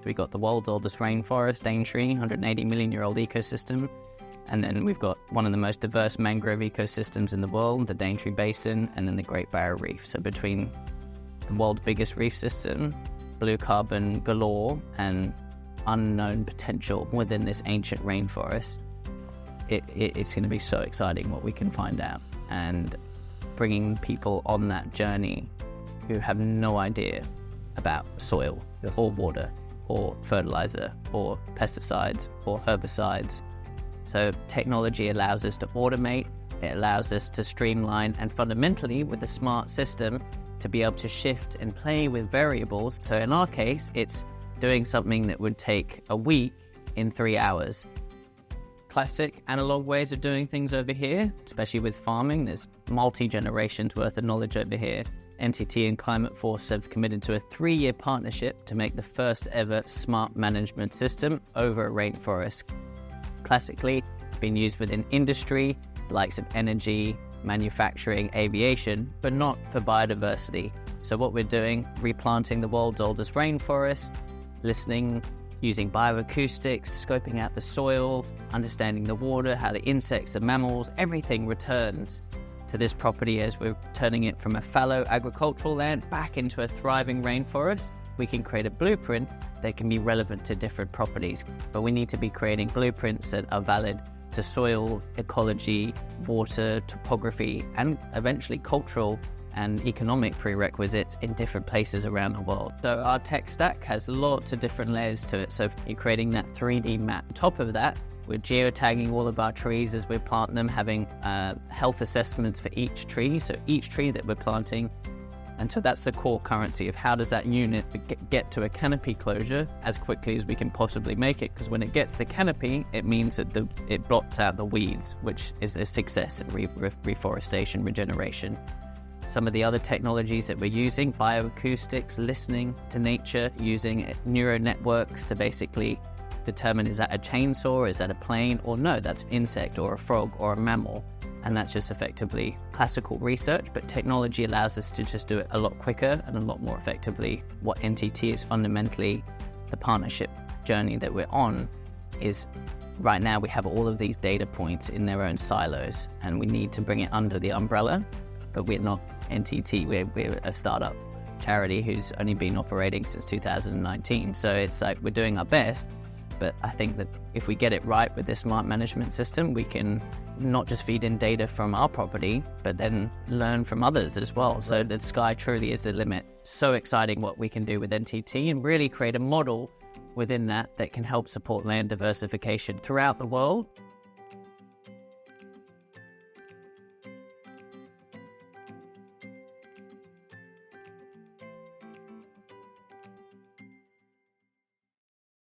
We've got the world's oldest rainforest, Daintree, 180 million year old ecosystem. And then we've got one of the most diverse mangrove ecosystems in the world, the Daintree Basin, and then the Great Barrier Reef. So between the world's biggest reef system, blue carbon galore, and unknown potential within this ancient rainforest, it's going to be so exciting what we can find out. And bringing people on that journey who have no idea about soil or water or fertilizer or pesticides or herbicides. So technology allows us to automate, it allows us to streamline, and fundamentally with a smart system to be able to shift and play with variables. So in our case, it's doing something that would take a week in 3 hours. Classic analog ways of doing things over here, especially with farming, there's multi-generations worth of knowledge over here. NTT and ClimateForce have committed to a 3-year partnership to make the first ever smart management system over a rainforest. Classically, it's been used within industry, the likes of energy, manufacturing, aviation, but not for biodiversity. So what we're doing, replanting the world's oldest rainforest, listening, using bioacoustics, scoping out the soil, understanding the water, how the insects, the mammals, everything returns to this property as we're turning it from a fallow agricultural land back into a thriving rainforest. We can create a blueprint that can be relevant to different properties, but we need to be creating blueprints that are valid to soil, ecology, water, topography, and eventually cultural and economic prerequisites in different places around the world. So our tech stack has lots of different layers to it. So you're creating that 3D map. On top of that, we're geotagging all of our trees as we plant them, having health assessments for each tree. So each tree that we're planting. And so that's the core currency of how does that unit get to a canopy closure as quickly as we can possibly make it. Because when it gets to canopy, it means that it blots out the weeds, which is a success in reforestation, regeneration. Some of the other technologies that we're using, bioacoustics, listening to nature, using neural networks to basically determine, is that a chainsaw, is that a plane, or no, that's an insect or a frog or a mammal. And that's just effectively classical research, but technology allows us to just do it a lot quicker and a lot more effectively. What NTT is fundamentally, the partnership journey that we're on, is right now we have all of these data points in their own silos, and we need to bring it under the umbrella. But we're not NTT, we're a startup charity who's only been operating since 2019. So it's like we're doing our best, but I think that if we get it right with this smart management system, we can not just feed in data from our property, but then learn from others as well. Right. So the sky truly is the limit. So exciting what we can do with NTT and really create a model within that can help support land diversification throughout the world.